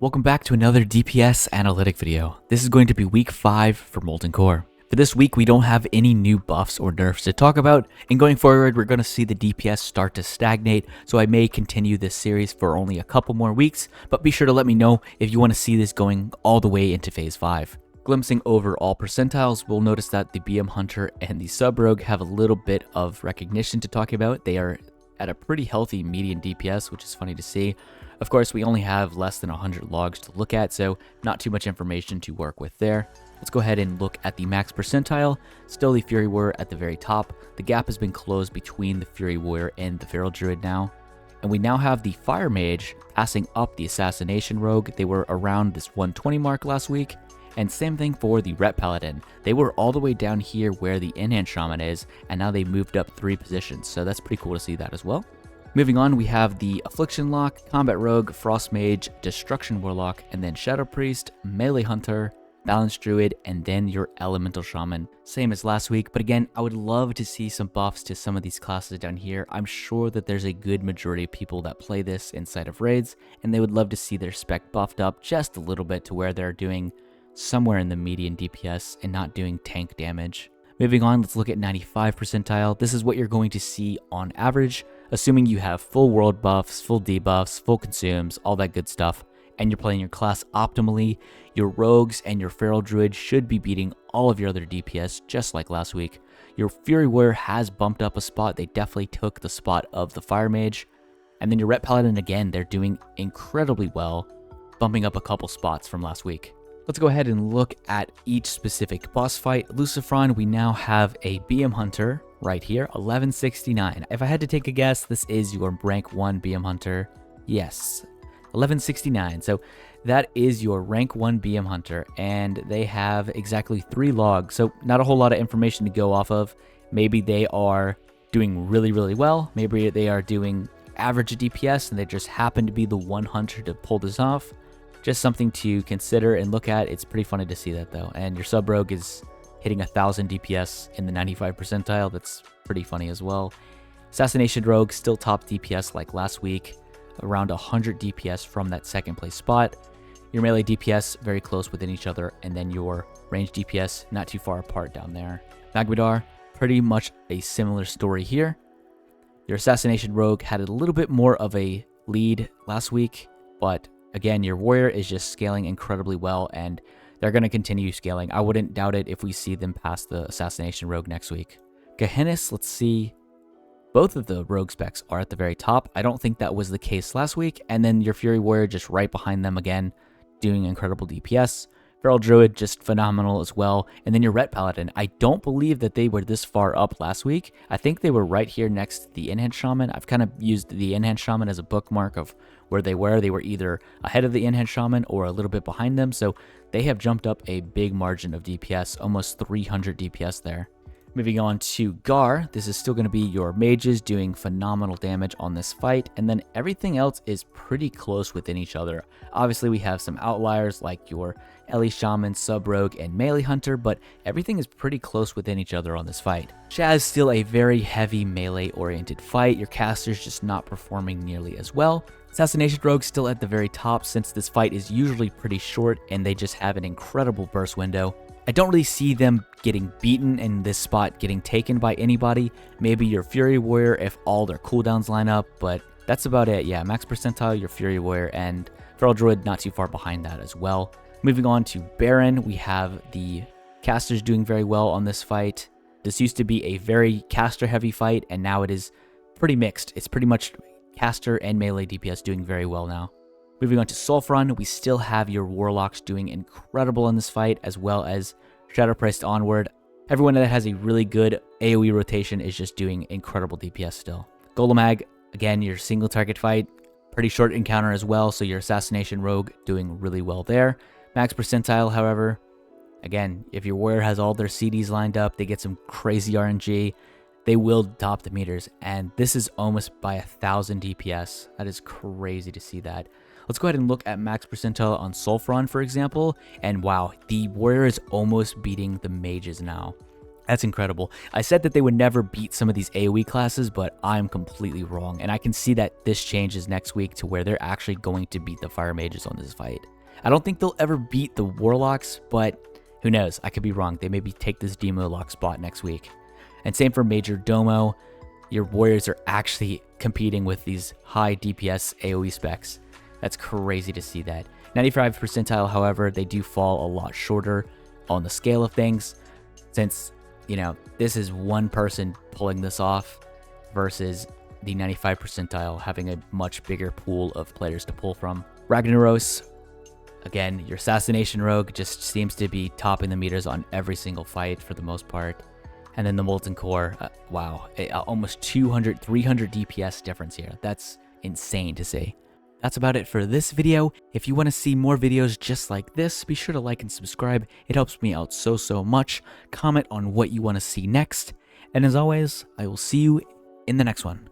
Welcome back to another DPS analytic video. This is going to be week 5 for Molten Core. For this week, we don't have any new buffs or nerfs to talk about, and going forward, we're going to see the DPS start to stagnate, so I may continue this series for only a couple more weeks, but be sure to let me know if you want to see this going all the way into Phase 5. Glimpsing over all percentiles, we'll notice that the BM Hunter and the Sub Rogue have a little bit of recognition to talk about. They are at a pretty healthy median DPS, which is funny to see. Of course, we only have less than 100 logs to look at, so not too much information to work with there. Let's go ahead and look at the max percentile. Still the Fury Warrior at the very top. The gap has been closed between the Fury Warrior and the Feral Druid now. And we now have the Fire Mage passing up the Assassination Rogue. They were around this 120 mark last week. And same thing for the Ret Paladin. They were all the way down here where the Enhanced Shaman is, and now they moved up 3 positions, so that's pretty cool to see that as well. Moving on, we have the Affliction Lock, Combat Rogue, Frost Mage, Destruction Warlock, and then Shadow Priest, Melee Hunter, Balance Druid, and then your Elemental Shaman. Same as last week, but again, I would love to see some buffs to some of these classes down here. I'm sure that there's a good majority of people that play this inside of raids, and they would love to see their spec buffed up just a little bit to where they're doing somewhere in the median DPS and not doing tank damage. Moving on, let's look at 95 percentile. This is what you're going to see on average, assuming you have full world buffs, full debuffs, full consumes, all that good stuff, and you're playing your class optimally. Your rogues and your feral druid should be beating all of your other DPS just like last week. Your Fury Warrior has bumped up a spot. They definitely took the spot of the Fire Mage. And then your Ret Paladin, again, they're doing incredibly well, bumping up a couple spots from last week. Let's go ahead and look at each specific boss fight. Lucifron, we now have a BM Hunter right here, 1169. If I had to take a guess, this is your rank 1 BM Hunter. Yes, 1169. So that is your rank 1 BM Hunter, and they have exactly 3 logs. So not a whole lot of information to go off of. Maybe they are doing really, really well. Maybe they are doing average DPS, and they just happen to be the one hunter to pull this off. Just something to consider and look at. It's pretty funny to see that though. And your Sub Rogue is hitting 1000 DPS in the 95 percentile. That's pretty funny as well. Assassination Rogue still top DPS like last week, around 100 DPS from that second place spot. Your melee DPS very close within each other, and then your range DPS not too far apart down there. Magmadar, pretty much a similar story here. Your Assassination Rogue had a little bit more of a lead last week, but again, your Warrior is just scaling incredibly well, and they're going to continue scaling. I wouldn't doubt it if we see them pass the Assassination Rogue next week. Gehennis, let's see. Both of the Rogue specs are at the very top. I don't think that was the case last week. And then your Fury Warrior just right behind them again, doing incredible DPS. Feral Druid, just phenomenal as well. And then your Ret Paladin. I don't believe that they were this far up last week. I think they were right here next to the Enhanced Shaman. I've kind of used the Enhanced Shaman as a bookmark of where they were. They were either ahead of the Enhanced Shaman or a little bit behind them. So they have jumped up a big margin of DPS, almost 300 DPS there. Moving on to Gar, this is still going to be your mages doing phenomenal damage on this fight, and then everything else is pretty close within each other. Obviously, we have some outliers like your Ellie Shaman, Sub Rogue, and Melee Hunter, but everything is pretty close within each other on this fight. Shaz still a very heavy melee-oriented fight. Your caster's just not performing nearly as well. Assassination Rogue still at the very top since this fight is usually pretty short and they just have an incredible burst window. I don't really see them getting beaten in this spot, getting taken by anybody. Maybe your Fury Warrior if all their cooldowns line up, but that's about it. Yeah, max percentile, your Fury Warrior, and Feral Druid not too far behind that as well. Moving on to Baron, we have the casters doing very well on this fight. This used to be a very caster-heavy fight, and now it is pretty mixed. It's pretty much caster and melee DPS doing very well now. Moving on to Sulfuron, we still have your Warlocks doing incredible in this fight, as well as Shadow Priest onward. Everyone that has a really good AoE rotation is just doing incredible DPS still. Golemag, again, your single target fight, pretty short encounter as well, so your Assassination Rogue doing really well there. Max percentile, however, again, if your Warrior has all their CDs lined up, they get some crazy RNG, they will top the meters, and this is almost by 1000 DPS. That is crazy to see that. Let's go ahead and look at max percentile on Sulfuron, for example, and wow, the Warrior is almost beating the mages now. That's incredible. I said that they would never beat some of these AoE classes, but I'm completely wrong. And I can see that this changes next week to where they're actually going to beat the fire mages on this fight. I don't think they'll ever beat the warlocks, but who knows? I could be wrong. They maybe take this Demo Lock spot next week. And same for Major Domo. Your warriors are actually competing with these high DPS AoE specs. That's crazy to see that. 95 percentile, however, they do fall a lot shorter on the scale of things, since, you know, this is one person pulling this off versus the 95 percentile having a much bigger pool of players to pull from. Ragnaros, again, your assassination rogue just seems to be topping the meters on every single fight for the most part. And then the Molten Core, wow, almost 200, 300 DPS difference here. That's insane to see. That's about it for this video. If you want to see more videos just like this, be sure to like and subscribe. It helps me out so much. Comment on what you want to see next. And as always, I will see you in the next one.